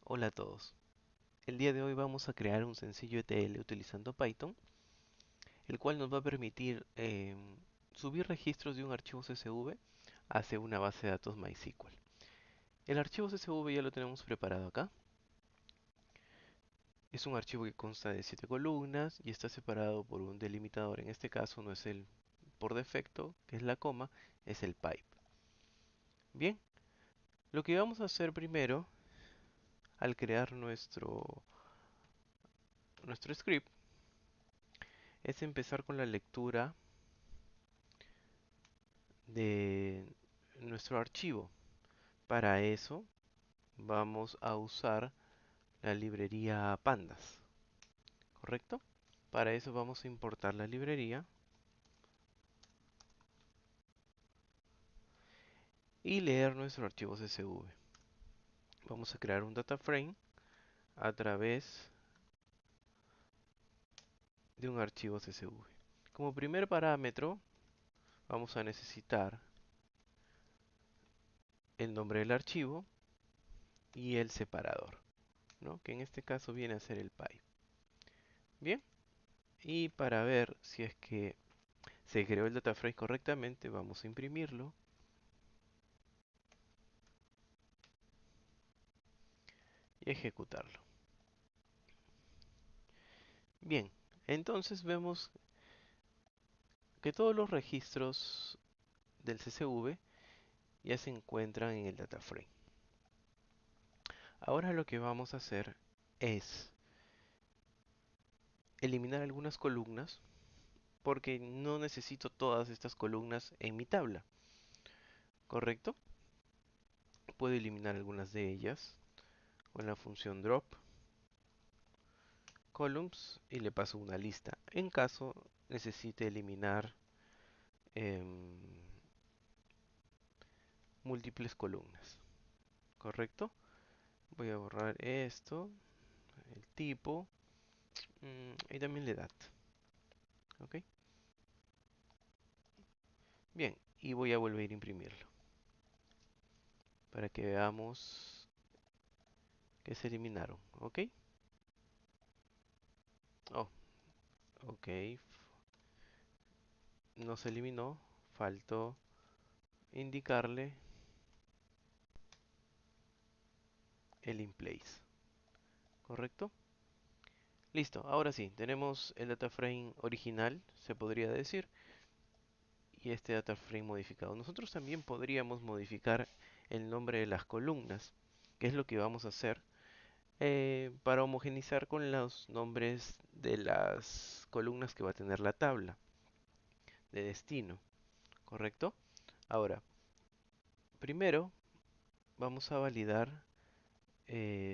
Hola a todos. El día de hoy vamos a crear un sencillo ETL utilizando Python, el cual nos va a permitir subir registros de un archivo CSV hacia una base de datos MySQL. El archivo CSV ya lo tenemos preparado acá. Es un archivo que consta de 7 columnas y está separado por un delimitador. En este caso no es el por defecto, que es la coma, es el pipe. Bien, lo que vamos a hacer primero al crear nuestro script es empezar con la lectura de nuestro archivo. Para eso vamos a usar la librería Pandas, ¿correcto? Para eso vamos a importar la librería y leer nuestro archivo CSV. Vamos a crear un data frame a través de un archivo CSV. Como primer parámetro vamos a necesitar el nombre del archivo y el separador, ¿no? Que en este caso viene a ser el pipe. Bien, y para ver si es que se creó el data frame correctamente, vamos a imprimirlo y ejecutarlo. Bien, entonces vemos que todos los registros del CSV ya se encuentran en el data frame. Ahora lo que vamos a hacer es eliminar algunas columnas porque no necesito todas estas columnas en mi tabla, ¿correcto? Puedo eliminar algunas de ellas con la función drop columns y le paso una lista en caso necesite eliminar em, múltiples columnas, ¿correcto? Voy a borrar esto, el tipo y también la edad, ¿ok? Bien, y voy a volver a imprimirlo para que veamos que se eliminaron, ¿ok? Oh, ok, no se eliminó, faltó indicarle el in place, ¿correcto? Listo, ahora sí, tenemos el data frame original, se podría decir, y este data frame modificado. Nosotros también podríamos modificar el nombre de las columnas, que es lo que vamos a hacer para homogenizar con los nombres de las columnas que va a tener la tabla de destino, ¿correcto? Ahora, primero vamos a validar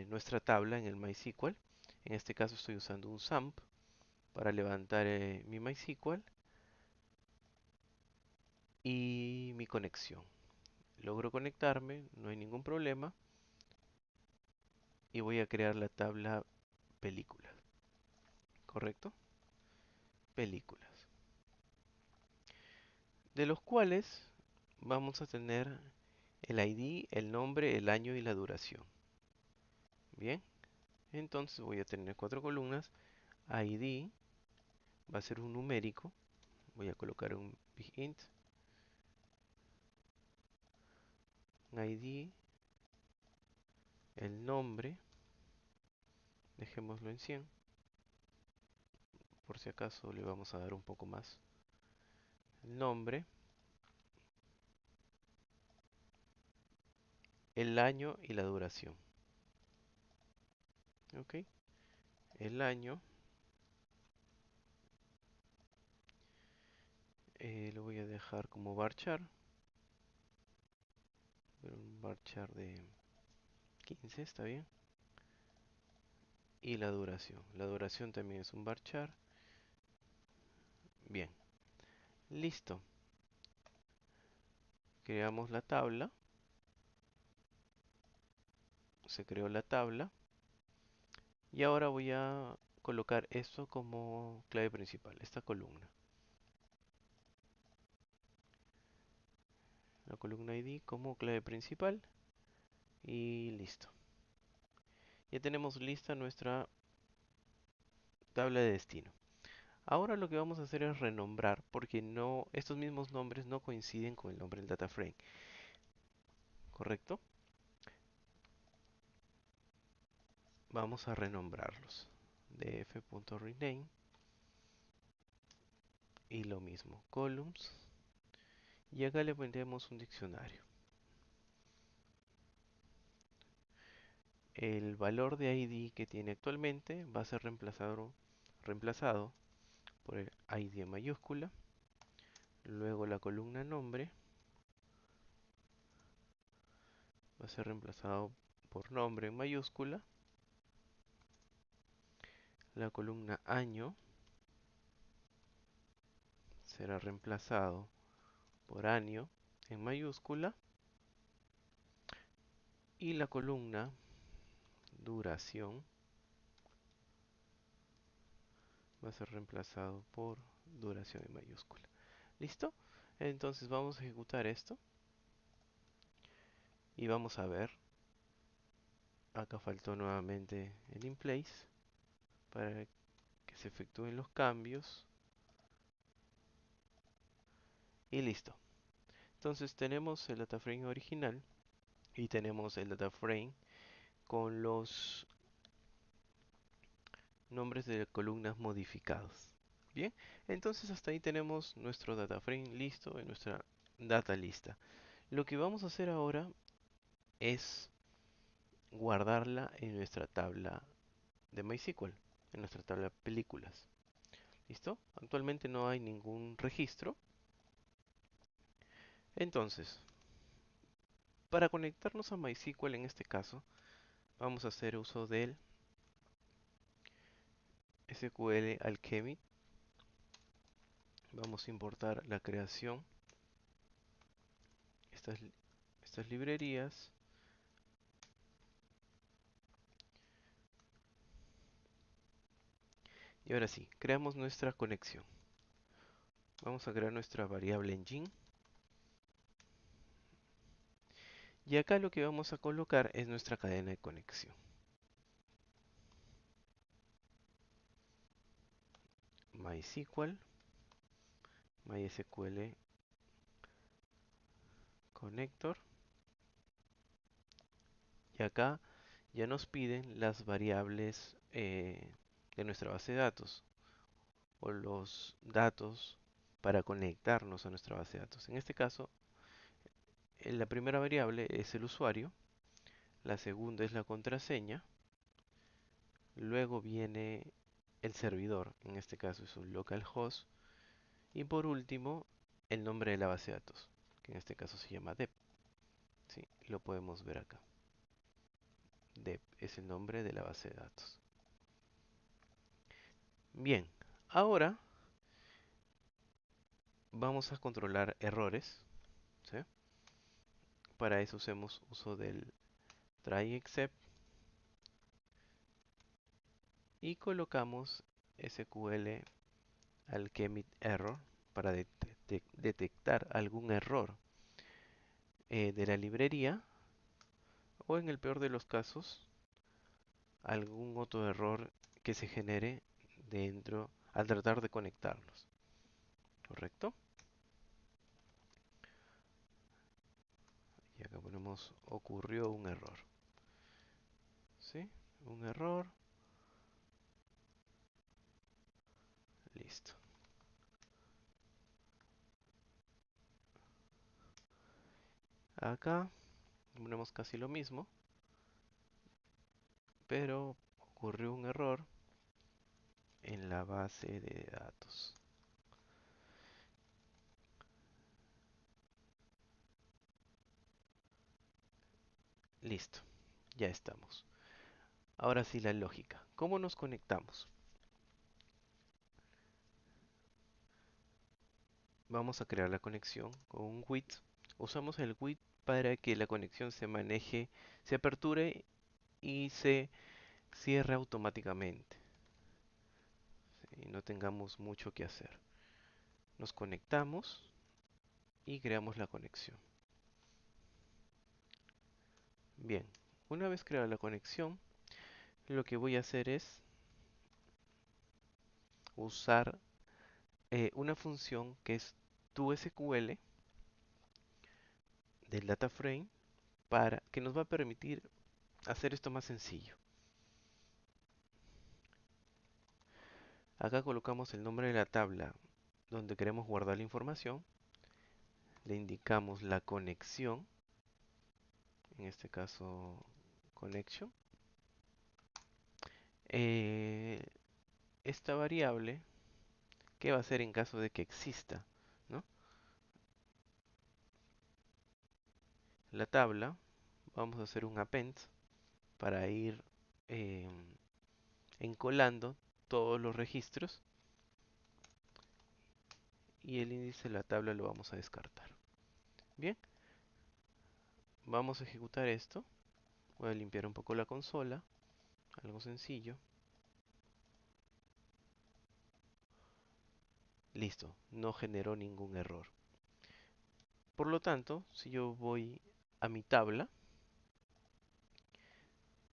nuestra tabla en el MySQL. En este caso estoy usando un SAMP para levantar mi MySQL y mi conexión. Logro conectarme, no hay ningún problema y voy a crear la tabla películas, ¿correcto? Películas, de los cuales vamos a tener el ID, el nombre, el año y la duración. Bien, entonces voy a tener cuatro columnas. ID va a ser un numérico. Voy a colocar un big int. ID, el nombre, dejémoslo en 100. Por si acaso le vamos a dar un poco más. El nombre, el año y la duración. Ok, el año lo voy a dejar como varchar. Un varchar de 15, está bien. Y la duración también es un varchar. Bien, listo. Creamos la tabla. Se creó la tabla. Y ahora voy a colocar esto como clave principal, esta columna. La columna ID como clave principal. Y listo. Ya tenemos lista nuestra tabla de destino. Ahora lo que vamos a hacer es renombrar porque no, estos mismos nombres no coinciden con el nombre del data frame, ¿correcto? Vamos a renombrarlos. df.rename y lo mismo, columns. Y acá le pondremos un diccionario. El valor de ID que tiene actualmente va a ser reemplazado por el ID en mayúscula. Luego la columna nombre va a ser reemplazado por nombre en mayúscula. La columna año será reemplazado por año en mayúscula. Y la columna duración va a ser reemplazado por duración en mayúscula. ¿Listo? Entonces vamos a ejecutar esto y vamos a ver. Acá faltó nuevamente el in place para que se efectúen los cambios. Y listo. Entonces tenemos el data frame original y tenemos el data frame con los nombres de columnas modificados. Bien, entonces hasta ahí tenemos nuestro data frame listo en nuestra data lista. Lo que vamos a hacer ahora es guardarla en nuestra tabla de MySQL, en nuestra tabla películas. ¿Listo? Actualmente no hay ningún registro. Entonces, para conectarnos a MySQL en este caso, vamos a hacer uso del SQL Alchemy. Vamos a importar la creación, estas, estas librerías. Y ahora sí, creamos nuestra conexión. Vamos a crear nuestra variable engine. Y acá lo que vamos a colocar es nuestra cadena de conexión. MySQL, MySQL Connector. Y acá ya nos piden las variables de nuestra base de datos o los datos para conectarnos a nuestra base de datos. En este caso, la primera variable es el usuario, la segunda es la contraseña, luego viene el servidor, en este caso es un localhost, y por último el nombre de la base de datos, que en este caso se llama dep. ¿Sí? Lo podemos ver acá. Dep es el nombre de la base de datos. Bien, ahora vamos a controlar errores. ¿Sí? Para eso hacemos uso del try except y colocamos SQL Alchemy Error para detectar algún error de la librería o en el peor de los casos algún otro error que se genere dentro al tratar de conectarlos. ¿Correcto? Y acá ponemos ocurrió un error. ¿Sí? Un error. Listo. Acá ponemos casi lo mismo, pero ocurrió un error en la base de datos. Listo, ya estamos. Ahora sí la lógica. ¿Cómo nos conectamos? Vamos a crear la conexión con un GUID. Usamos el GUID para que la conexión se maneje, se aperture y se cierre automáticamente. Y no tengamos mucho que hacer. Nos conectamos y creamos la conexión. Bien, una vez creada la conexión, lo que voy a hacer es usar una función que es toSQL del data frame para que nos va a permitir hacer esto más sencillo. Acá colocamos el nombre de la tabla donde queremos guardar la información, le indicamos la conexión, en este caso connection. Eh, esta variable, ¿qué va a hacer en caso de que exista? ¿No? La tabla, vamos a hacer un append para ir encolando todos los registros y el índice de la tabla lo vamos a descartar. Bien, vamos a ejecutar esto. Voy a limpiar un poco la consola, algo sencillo. Listo, no generó ningún error. Por lo tanto, si yo voy a mi tabla,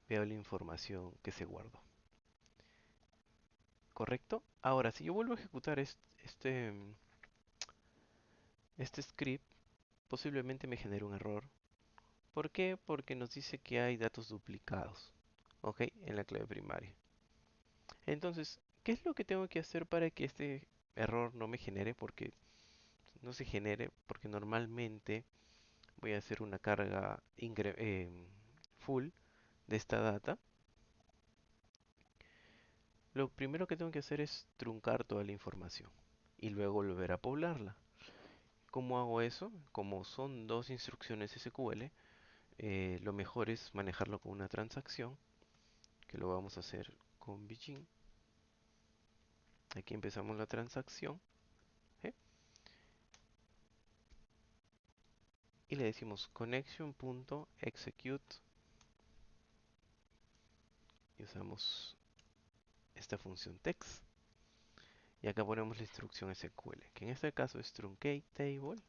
veo la información que se guardó. ¿Correcto? Ahora, si yo vuelvo a ejecutar este script, posiblemente me genere un error. ¿Por qué? Porque nos dice que hay datos duplicados, ¿ok? En la clave primaria. Entonces, ¿qué es lo que tengo que hacer para que este error no me genere? Porque no se genere, porque normalmente voy a hacer una carga full de esta data. Lo primero que tengo que hacer es truncar toda la información y luego volver a poblarla. ¿Cómo hago eso? Como son dos instrucciones SQL, lo mejor es manejarlo con una transacción, que lo vamos a hacer con Begin. Aquí empezamos la transacción, ¿eh? Y le decimos connection.execute y usamos esta función text. Y acá ponemos la instrucción SQL, que en este caso es truncate table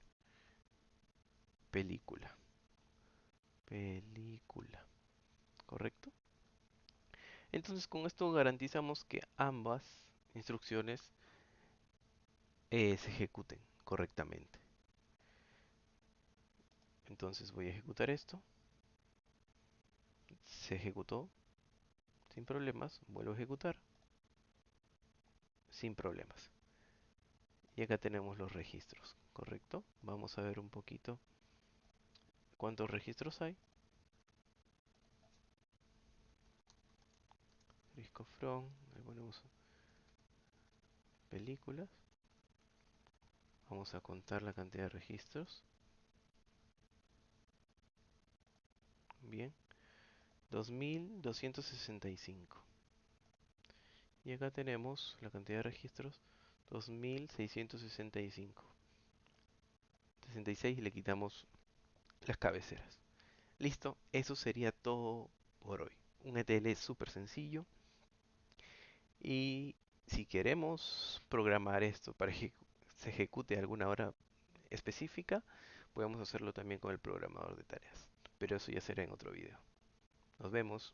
película. Película, ¿correcto? Entonces con esto garantizamos que ambas instrucciones se ejecuten correctamente. Entonces voy a ejecutar esto. Se ejecutó sin problemas. Vuelvo a ejecutar sin problemas. Y acá tenemos los registros, ¿correcto? Vamos a ver un poquito cuántos registros hay. Disco from, le ponemos películas. Vamos a contar la cantidad de registros. Bien, 2265. Y acá tenemos la cantidad de registros, 2665. 66 y le quitamos las cabeceras. Listo, eso sería todo por hoy. Un ETL súper sencillo. Y si queremos programar esto para que se ejecute a alguna hora específica, podemos hacerlo también con el programador de tareas. Pero eso ya será en otro video. Nos vemos.